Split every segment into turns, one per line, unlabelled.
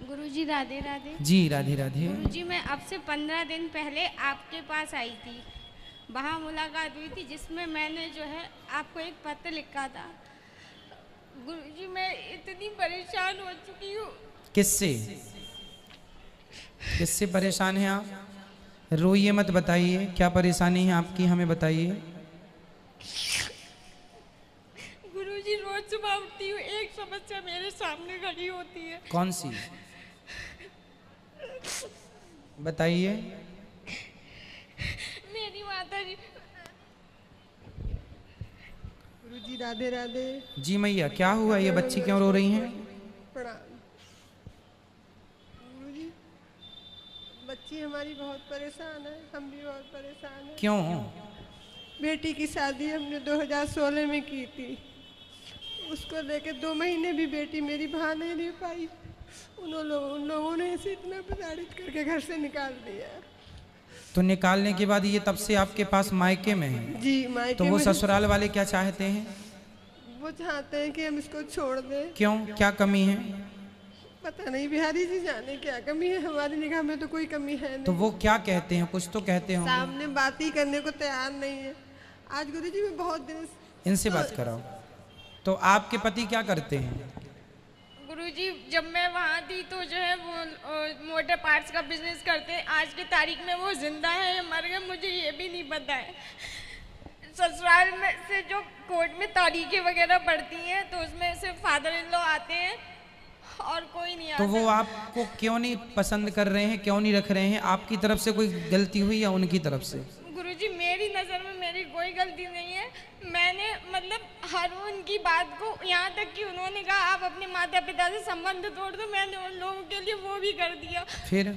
गुरुजी राधे राधे।
जी राधे राधे।
गुरुजी मैं अब से 15 दिन पहले आपके पास आई थी, वहाँ मुलाकात हुई थी जिसमें मैंने जो है आपको एक पत्र लिखा था। गुरुजी मैं इतनी परेशान हो चुकी हूँ।
किससे किससे परेशान हैं आप? रोइए मत, बताइए क्या परेशानी है आपकी, हमें बताइए।
गुरुजी रोज सुबह उठती हूँ, एक समस्या मेरे सामने खड़ी होती है।
कौन सी? बताइए।
मेरी माता जी।
गुरुजी राधे राधे।
जी मैया, क्या हुआ? ये बच्ची क्यों रो रही हैं?
प्रणाम। गुरुजी बच्ची हमारी बहुत परेशान है, हम भी बहुत परेशान हैं।
क्यों?
बेटी की शादी हमने 2016 में की थी, उसको लेके 2 महीने भी बेटी मेरी वहाँ नहीं रह पाई। उन लोगों ने इसे इतना प्रताड़ित करके घर से निकाल दिया।
तो निकालने के बाद ये तब से आपके पास मायके में है?
जी मायके
तो वो
में।
ससुराल वाले क्या चाहते हैं?
वो चाहते हैं कि हम इसको छोड़ दें।
क्यों, क्या कमी है?
पता नहीं, बिहारी जी जाने क्या कमी है, हमारी निगाह में तो कोई कमी है नहीं।
तो वो क्या कहते हैं? कुछ तो कहते होंगे।
सामने बात ही करने को तैयार नहीं है। आज गुरुजी मैं बहुत दिन
इनसे बात कराओ। तो आपके पति क्या करते हैं?
गुरुजी जब मैं वहाँ थी तो जो है वो मोटर पार्ट्स का बिजनेस करते हैं। आज की तारीख में वो जिंदा है या मर गए मुझे ये भी नहीं पता है। ससुराल में से जो कोर्ट में तारीखें वगैरह पड़ती हैं तो उसमें सिर्फ फादर इन लॉ आते हैं और कोई नहीं आता।
तो वो आपको क्यों नहीं पसंद कर रहे हैं, क्यों नहीं रख रहे हैं? आपकी तरफ से कोई गलती हुई या उनकी तरफ से?
गुरुजी मेरी नज़र में मेरी कोई गलती नहीं है। मैंने मतलब हर उनकी बात को, यहाँ तक कि उन्होंने कहा आप अपने माता पिता से संबंध तोड़ दो, मैंने उन लोगों के लिए वो भी कर दिया।
फिर?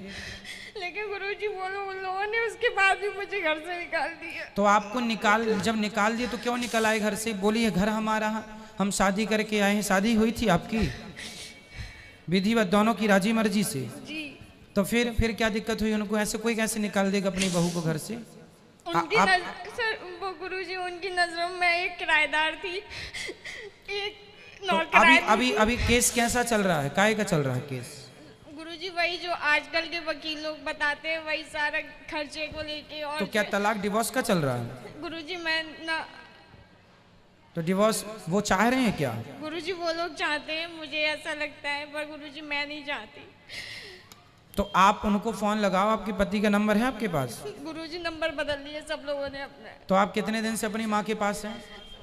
लेकिन गुरुजी उन लोगों ने उसके बाद भी मुझे घर से निकाल दिया।
तो आपको जब निकाल दिए तो क्यों निकल आए घर से? बोलिए घर हमारा, हम शादी करके आए हैं। शादी हुई थी आपकी विधिवत, दोनों की राजी मर्जी से?
जी।
तो फिर क्या दिक्कत हुई? उनको ऐसे कोई कैसे निकाल देगा अपनी बहू को घर से?
उनकी सर वो गुरुजी उनकी नजरों में मैं एक किराएदार थी, एक
तो अभी केस कैसा चल रहा है? काहे का चल रहा है केस?
गुरुजी वही जो आजकल के वकील लोग बताते हैं, वही सारा खर्चे को लेके। और
तो क्या तलाक डिवोर्स का चल रहा है?
गुरुजी मैं ना,
तो डिवोर्स वो चाह रहे हैं क्या?
गुरुजी वो लोग चाहते हैं, मुझे ऐसा लगता है, पर गुरुजी मैं नहीं चाहती।
तो आप उनको फोन लगाओ, आपके पति का नंबर है आपके पास?
गुरुजी नंबर बदल लिए सब लोगों ने अपने।
तो आप कितने दिन से अपनी माँ के पास हैं?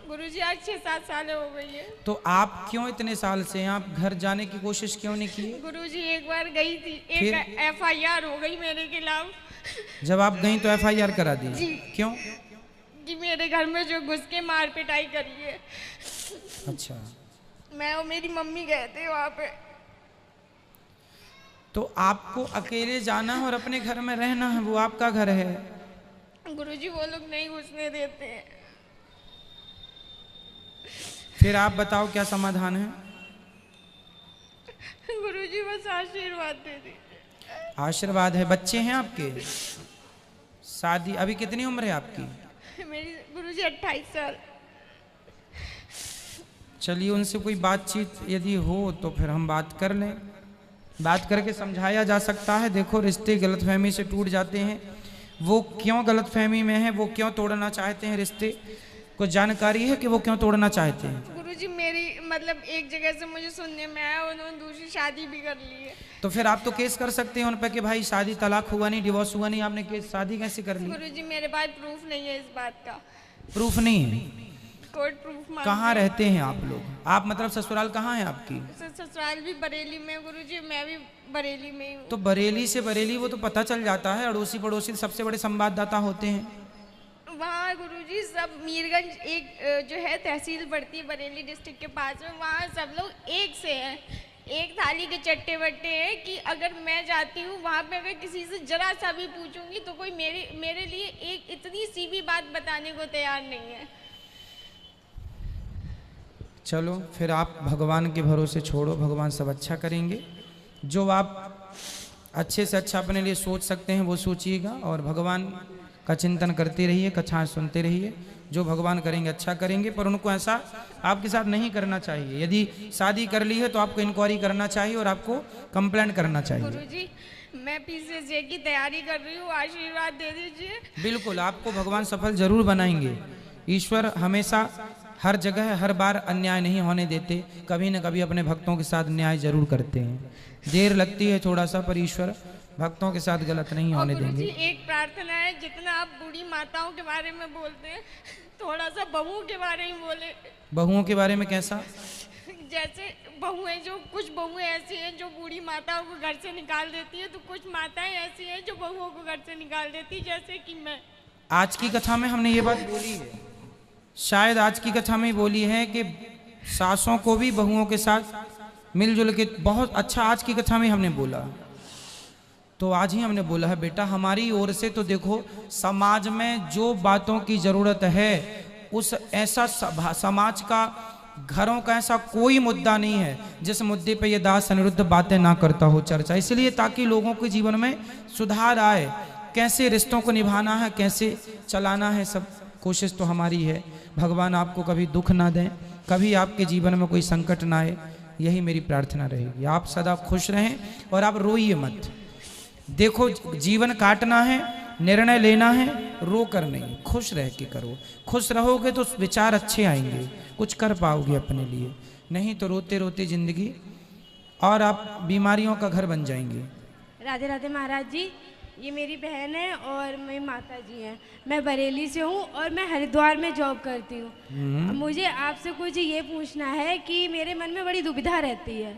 गुरुजी आज 6-7 साल हो गई है।
तो आप क्यों इतने साल से आप घर जाने की कोशिश क्यों नहीं की?
गुरुजी एक बार गई थी, एक FIR हो गई मेरे खिलाफ।
जब आप गई तो FIR करा दी?
जी।
क्यों?
कि मेरे घर में जो घुस के मार पिटाई करी है।
अच्छा।
मैं और मेरी मम्मी गए थे वहाँ पे।
तो आपको अकेले जाना है और अपने घर में रहना है, वो आपका घर है।
गुरुजी वो लोग नहीं घुसने देते हैं।
फिर आप बताओ क्या समाधान है?
गुरुजी बस आशीर्वाद दे दीजिए।
आशीर्वाद है। बच्चे हैं आपके? शादी अभी कितनी उम्र है आपकी?
मेरी गुरुजी 28 साल।
चलिए उनसे कोई बातचीत यदि हो तो फिर हम बात कर लें, बात करके समझाया जा सकता है। देखो रिश्ते गलतफहमी से टूट जाते हैं। वो क्यों गलतफहमी में है, वो क्यों तोड़ना चाहते हैं रिश्ते, कुछ जानकारी है कि वो क्यों तोड़ना चाहते हैं?
गुरुजी मेरी मतलब एक जगह से मुझे सुनने में आया उन्होंने दूसरी शादी भी कर ली है।
तो फिर आप तो केस कर सकते हैं उन पर कि भाई शादी तलाक हुआ नहीं, डिवोर्स हुआ नहीं, आपने केस शादी कैसे कर ली?
गुरुजी मेरे पास प्रूफ नहीं है इस बात का।
प्रूफ नहीं है?
Court proof.
कहाँ रहते हैं आप लोग? आप मतलब ससुराल कहाँ है आपकी?
ससुराल भी बरेली में गुरुजी, मैं भी बरेली में ही हूँ।
तो बरेली से बरेली वो तो पता चल जाता है, अड़ोसी पड़ोसी सबसे बड़े संवाददाता होते हैं।
वहाँ गुरुजी सब मीरगंज एक जो है तहसील पड़ती है बरेली डिस्ट्रिक्ट के पास में, वहाँ सब लोग एक से हैं, एक थाली के चट्टे बट्टे हैं कि अगर मैं जाती हूँ वहाँ पे अगर किसी से जरा सा भी पूछूंगी तो कोई मेरे लिए एक इतनी सी भी बात बताने को तैयार नहीं है।
चलो फिर आप भगवान के भरोसे छोड़ो, भगवान सब अच्छा करेंगे। जो आप अच्छे से अच्छा अपने लिए सोच सकते हैं वो सोचिएगा और भगवान का चिंतन करते रहिए, कथाएं सुनते रहिए। जो भगवान करेंगे अच्छा करेंगे, पर उनको ऐसा आपके साथ नहीं करना चाहिए। यदि शादी कर ली है तो आपको इंक्वायरी करना चाहिए और आपको कंप्लेंट करना चाहिए।
गुरुजी मैं PCJ की तैयारी कर रही हूँ, आशीर्वाद दे दीजिए।
बिल्कुल, आपको भगवान सफल जरूर बनाएंगे। ईश्वर हमेशा हर जगह हर बार अन्याय नहीं होने देते, कभी न कभी अपने भक्तों के साथ न्याय जरूर करते हैं। देर लगती है थोड़ा सा, पर ईश्वर भक्तों के साथ गलत नहीं होने देंगे।
एक प्रार्थना है, जितना आप बूढ़ी माताओं के बारे में बोलते हैं, थोड़ा सा बहुओं के बारे में बोले।
बहुओं के बारे में कैसा?
जैसे बहुएं, जो कुछ बहुएं ऐसी हैं जो बूढ़ी माताओं को घर से निकाल देती है, तो कुछ माताएं ऐसी हैं जो बहुओं को घर से निकाल देती है, जैसे कि मैं।
आज की कथा में हमने ये बात बोली है, शायद आज की कथा में बोली है कि सासों को भी बहुओं के साथ मिलजुल के, बहुत अच्छा आज की कथा में हमने बोला। तो आज ही हमने बोला है बेटा, हमारी ओर से तो देखो समाज में जो बातों की जरूरत है, उस ऐसा समाज का, घरों का ऐसा कोई मुद्दा नहीं है जिस मुद्दे पे ये दास अनिरुद्ध बातें ना करता हो चर्चा। इसलिए ताकि लोगों के जीवन में सुधार आए, कैसे रिश्तों को निभाना है, कैसे चलाना है, सब कोशिश तो हमारी है। भगवान आपको कभी दुख ना दें, कभी आपके जीवन में कोई संकट ना आए, यही मेरी प्रार्थना रहेगी। आप सदा खुश रहें और आप रोइए मत। देखो जीवन काटना है, निर्णय लेना है, रो कर नहीं, खुश रह के करो। खुश रहोगे तो विचार अच्छे आएंगे, कुछ कर पाओगे अपने लिए, नहीं तो रोते रोते जिंदगी और आप बीमारियों का घर बन जाएंगे।
राधे राधे महाराज जी, ये मेरी बहन है और मेरी माता जी हैं। मैं बरेली से हूँ और मैं हरिद्वार में जॉब करती हूँ। मुझे आपसे कुछ ये पूछना है कि मेरे मन में बड़ी दुविधा रहती है।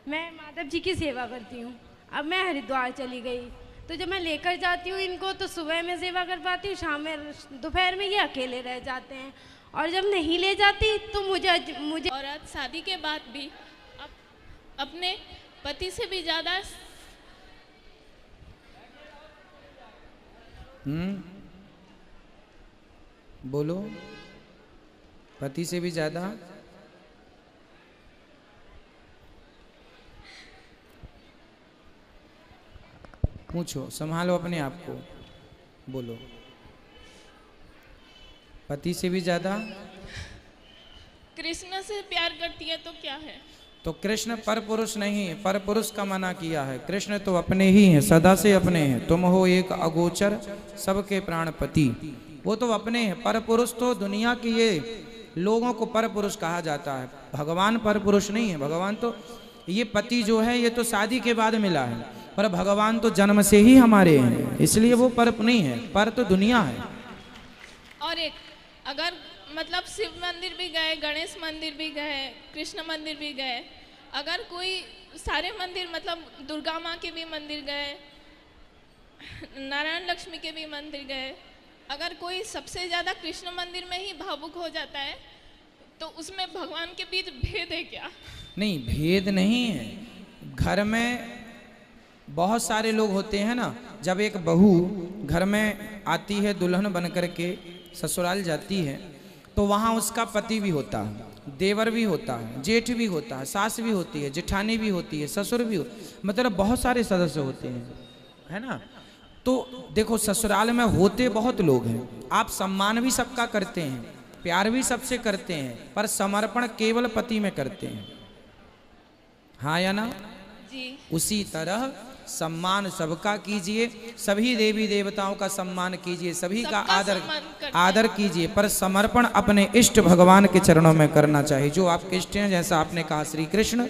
मैं माधव जी की सेवा करती हूँ। अब मैं हरिद्वार चली गई तो जब मैं लेकर जाती हूँ इनको, तो सुबह में सेवा कर पाती हूँ, शाम में, दोपहर में ये अकेले रह जाते हैं। और जब नहीं ले जाती तो मुझे
औरत शादी के बाद भी अपने पति से भी ज़्यादा
बोलो, पति से भी ज्यादा पूछो, संभालो अपने आप को, बोलो। पति से भी ज्यादा
कृष्ण से प्यार करती है तो क्या है?
तो कृष्ण पर पुरुष नहीं है, पर पुरुष का मना किया है। कृष्ण तो अपने ही हैं, सदा से अपने हैं। तुम हो एक अगोचर सबके प्राणपति, वो तो अपने हैं। पर पुरुष तो दुनिया की ये लोगों को पर पुरुष कहा जाता है, भगवान पर पुरुष नहीं है। भगवान तो ये पति जो है ये तो शादी के बाद मिला है, पर भगवान तो जन्म से ही हमारे हैं, इसलिए वो पर नहीं है, पर तो दुनिया है।
और एक अगर मतलब शिव मंदिर भी गए, गणेश मंदिर भी गए, कृष्ण मंदिर भी गए, अगर कोई सारे मंदिर मतलब दुर्गा माँ के भी मंदिर गए, नारायण लक्ष्मी के भी मंदिर गए, अगर कोई सबसे ज़्यादा कृष्ण मंदिर में ही भावुक हो जाता है तो उसमें भगवान के बीच भेद है क्या? नहीं,
भेद नहीं है। घर में बहुत सारे लोग होते हैं ना, जब एक बहू घर में आती है दुल्हन बन कर के ससुराल जाती है, तो वहाँ उसका पति भी होता है, देवर भी होता है, जेठ भी होता है, सास भी होती है, जेठानी भी होती है, ससुर भी मतलब बहुत सारे सदस्य होते हैं, है ना। तो देखो ससुराल में होते बहुत लोग हैं, आप सम्मान भी सबका करते हैं, प्यार भी सबसे करते हैं, पर समर्पण केवल पति में करते हैं, हाँ या ना
जी।
उसी तरह सम्मान सबका कीजिए, सभी देवी देवताओं का सम्मान कीजिए, सभी का आदर कीजिए, पर समर्पण अपने इष्ट भगवान के चरणों में करना चाहिए। जो आपके इष्ट हैं, जैसा आपने कहा श्री कृष्ण,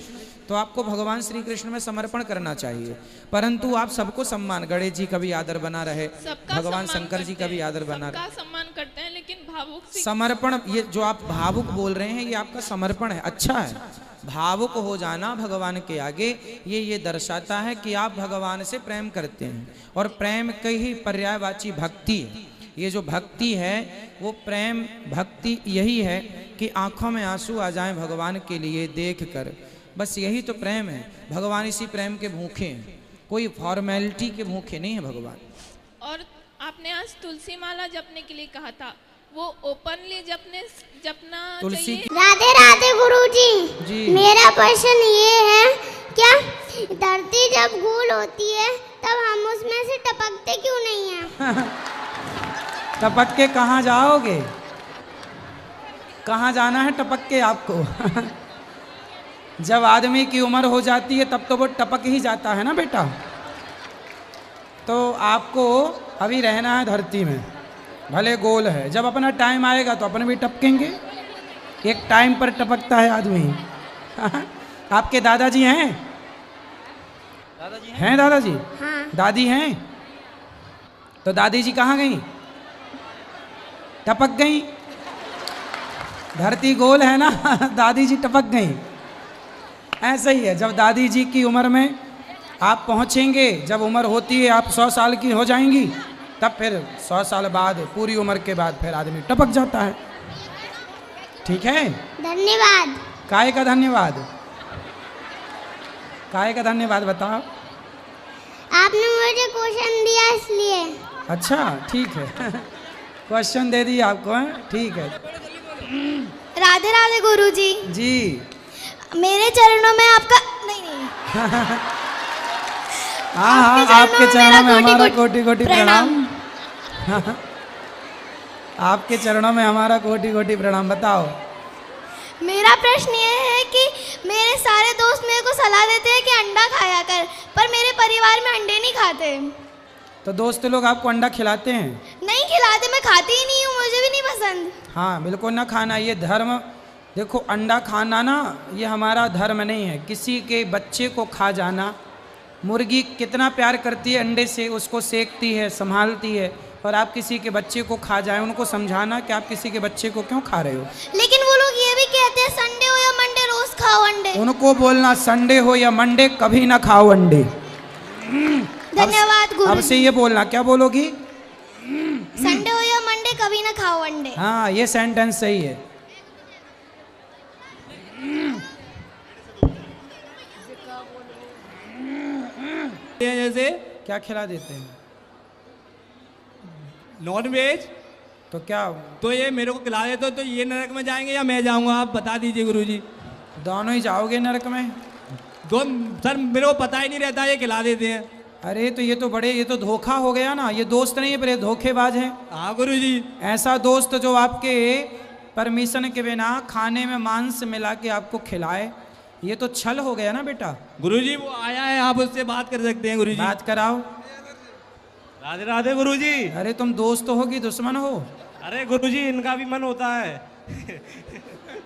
तो आपको भगवान श्री कृष्ण में समर्पण करना चाहिए। परंतु आप सबको सम्मान, गणेश जी का भी आदर बना रहे, भगवान शंकर जी का भी आदर बना रहे,
सम्मान करते हैं, लेकिन भावुक
समर्पण, ये जो आप भावुक बोल रहे हैं ये आपका समर्पण है, अच्छा है। भावुक हो जाना भगवान के आगे ये दर्शाता है कि आप भगवान से प्रेम करते हैं, और प्रेम की ही पर्यायवाची भक्ति है। ये जो भक्ति है वो प्रेम भक्ति यही है कि आंखों में आंसू आ जाएं भगवान के लिए देख कर, बस यही तो प्रेम है। भगवान इसी प्रेम के भूखे हैं, कोई फॉर्मेलिटी के भूखे नहीं है भगवान।
और आपने आज तुलसी माला जपने के लिए कहा था, वो ओपनली जपना
तुलसी
चाहिए?
राधे राधे गुरुजी जी। मेरा प्रश्न ये है, क्या धरती जब गोल होती है तब हम उसमें से टपकते क्यों नहीं हैं?
टपक के कहाँ जाओगे? कहाँ जाना है टपक के आपको? जब आदमी की उम्र हो जाती है तब तो वो टपक ही जाता है ना बेटा। तो आपको अभी रहना है धरती में, भले गोल है, जब अपना टाइम आएगा तो अपन भी टपकेंगे। एक टाइम पर टपकता है आदमी। आपके दादाजी हैं? दादाजी हैं? दादाजी?
हाँ।
दादी हैं? तो दादी जी कहाँ गई? टपक गई। धरती गोल है ना, दादी जी टपक गई। ऐसा ही है, जब दादी जी की उम्र में आप पहुंचेंगे, जब उम्र होती है आप 100 साल की हो जाएंगी, तब फिर 100 साल बाद, पूरी उम्र के बाद फिर आदमी टपक जाता है। ठीक है?
धन्यवाद।
काहे का धन्यवाद? काहे का धन्यवाद बताओ?
आपने मुझे क्वेश्चन दिया इसलिए।
अच्छा ठीक है। क्वेश्चन दे दिया आपको, है? ठीक है।
राधे राधे गुरुजी।
जी।
मेरे चरणों में आपका नहीं
हाँ हाँ, आपके चरणों में हमारा कोटि कोटि प्रणाम। आपके चरणों में हमारा कोटि कोटि प्रणाम। बताओ।
मेरा प्रश्न ये है कि मेरे सारे दोस्त मेरे को सलाह देते हैं कि अंडा खाया कर, पर मेरे परिवार में अंडे नहीं खाते।
तो दोस्त लोग आपको अंडा खिलाते हैं?
नहीं खिलाते, मैं खाती ही नहीं हूँ, मुझे भी नहीं पसंद।
हाँ बिल्कुल ना खाना, ये धर्म। देखो अंडा खाना ना, ये हमारा धर्म नहीं है। किसी के बच्चे को खा जाना, मुर्गी कितना प्यार करती है अंडे से, उसको सेकती है, संभालती है, और आप किसी के बच्चे को खा जाए, उनको समझाना कि आप किसी के बच्चे को क्यों खा रहे हो।
लेकिन वो लोग ये भी कहते हैं संडे हो या मंडे रोज खाओ अंडे।
उनको बोलना संडे हो या मंडे कभी ना खाओ अंडे।
धन्यवाद गुरु।
अब से ये बोलना, क्या बोलोगी?
संडे हो या मंडे कभी ना खाओ अंडे।
हाँ ये सेंटेंस सही है।
जैसे
क्या खिला देते हैं?
नॉन वेज,
तो क्या
तो ये मेरे को खिला देते तो ये नरक में जाएंगे या मैं जाऊंगा? आप बता दीजिए गुरुजी।
दोनों ही जाओगे नरक में।
दो सर, मेरे को पता ही नहीं रहता, ये खिला देते हैं।
अरे तो ये तो धोखा हो गया ना। ये दोस्त नहीं है पर ये धोखेबाज है।
हाँ गुरुजी।
ऐसा दोस्त जो आपके परमिशन के बिना खाने में मांस मिला के आपको खिलाए, ये तो छल हो गया ना बेटा।
गुरुजी वो आया है, आप उससे बात कर सकते हैं गुरुजी।
बात कराओ।
राधे राधे गुरुजी।
अरे तुम दोस्त हो कि दुश्मन हो?
अरे गुरुजी, इनका भी मन होता है।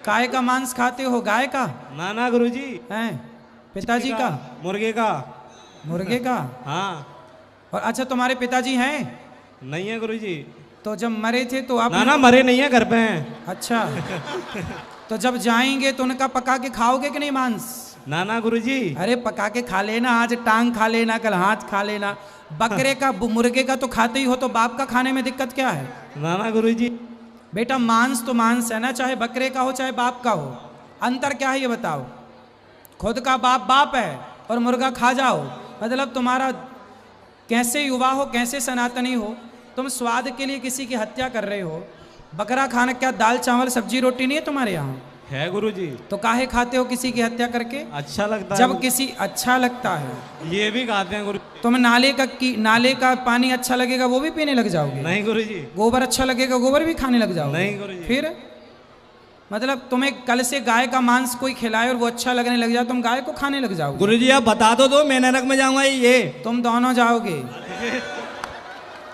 काय का मांस खाते हो? गाय का?
ना ना गुरुजी।
हैं? पिताजी का?
मुर्गे का।
मुर्गे का?
हाँ।
और अच्छा तुम्हारे पिताजी हैं?
नहीं है गुरुजी।
तो जब मरे थे तो आप?
ना ना, मरे नहीं है, घर पे हैं।
अच्छा। तो जब जाएंगे तो उनका पका के खाओगे कि नहीं मांस?
ना ना गुरुजी।
अरे पका के खा लेना, आज टांग खा लेना, कल हाथ खा लेना। बकरे का मुर्गे का तो खाते ही हो, तो बाप का खाने में दिक्कत क्या है?
ना ना गुरुजी।
बेटा मांस तो मांस है ना, चाहे बकरे का हो चाहे बाप का हो। अंतर क्या है ये बताओ? खुद का बाप बाप है और मुर्गा खा जाओ, मतलब तुम्हारा कैसे युवा हो, कैसे सनातनी हो, तुम स्वाद के लिए किसी की हत्या कर रहे हो। बकरा खाना क्या दाल चावल सब्जी रोटी नहीं है तुम्हारे यहाँ?
है गुरुजी।
तो काहे खाते हो किसी की हत्या करके?
अच्छा लगता है
जब किसी अच्छा लगता है।
ये भी खाते हैं गुरु।
तुम नाले का पानी अच्छा लगेगा वो भी पीने लग जाओगे?
नहीं गुरुजी।
गोबर अच्छा लगेगा गोबर भी खाने लग जाओगे?
नहीं गुरुजी।
फिर मतलब तुम्हें कल से गाय का मांस कोई खिलाए और वो अच्छा लगने लग जाए, तुम गाय को खाने लग जाओगे?
गुरुजी आप बता दो मैं नरक में जाऊंगा ये?
तुम दोनों जाओगे।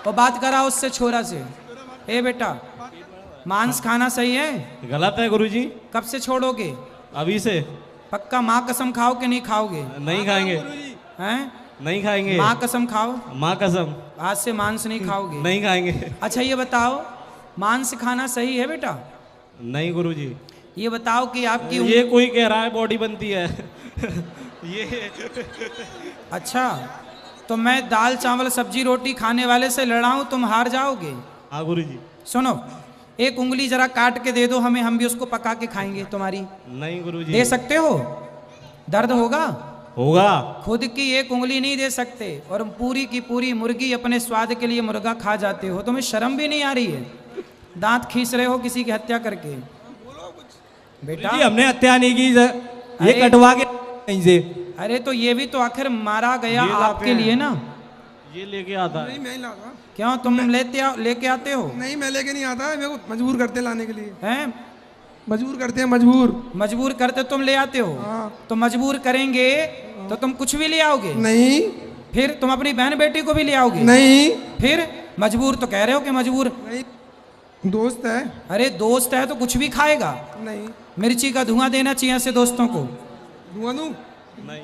और बात करा उससे, छोरा से। ए बेटा, मांस खाना सही है?
गलत है गुरुजी।
कब से छोड़ोगे?
अभी से।
पक्का माँ कसम खाओ कि नहीं खाओगे?
नहीं खाएंगे।
हैं?
नहीं खाएंगे।
माँ कसम खाओ।
माँ कसम।
आज से मांस नहीं खाओगे?
नहीं खाएंगे।
अच्छा ये बताओ, मांस खाना सही है बेटा?
नहीं गुरुजी।
ये बताओ कि आपकी
ये कोई कह रहा है बॉडी बनती है। ये
अच्छा, तो मैं दाल चावल सब्जी रोटी खाने वाले से लड़ाऊं, तुम हार जाओगे?
हाँ गुरुजी।
सुनो, एक उंगली जरा काट के दे दो हमें, हम भी उसको पका के खाएंगे तुम्हारी।
नहीं गुरुजी।
दे सकते हो? दर्द होगा?
होगा।
खुद की एक उंगली नहीं दे सकते और पूरी की पूरी मुर्गी अपने स्वाद के लिए मुर्गा खा जाते हो, तुम्हें शर्म भी नहीं आ रही है? दांत खींच रहे हो किसी की हत्या करके। बेटा
जी हमने हत्या नहीं की, ये
अरे-
कटवा के कहीं से।
अरे तो ये भी तो आखिर मारा गया
ये लाते
आपके
हैं।
लिए ना।
ये लेके आता है।
नहीं मैं ही लाता।
क्यों तुम लेके आते हो?
नहीं मैं लेके नहीं आता, मेरे को मजबूर करते लाने के लिए।
हैं?
मजबूर करते हैं, मजबूर।
मजबूर करते तुम ले आते हो।
हाँ।
तो मजबूर करेंगे तो तुम कुछ भी ले आओगे?
नहीं।
फिर तुम अपनी बहन बेटी को भी ले आओगे?
नहीं।
फिर मजबूर तो कह रहे हो कि मजबूर।
नहीं, दोस्त है।
अरे दोस्त है तो कुछ भी खाएगा।
नहीं।
मिर्ची का धुआं देना चाहिए ऐसे दोस्तों को।
धुआं दूं?
नहीं।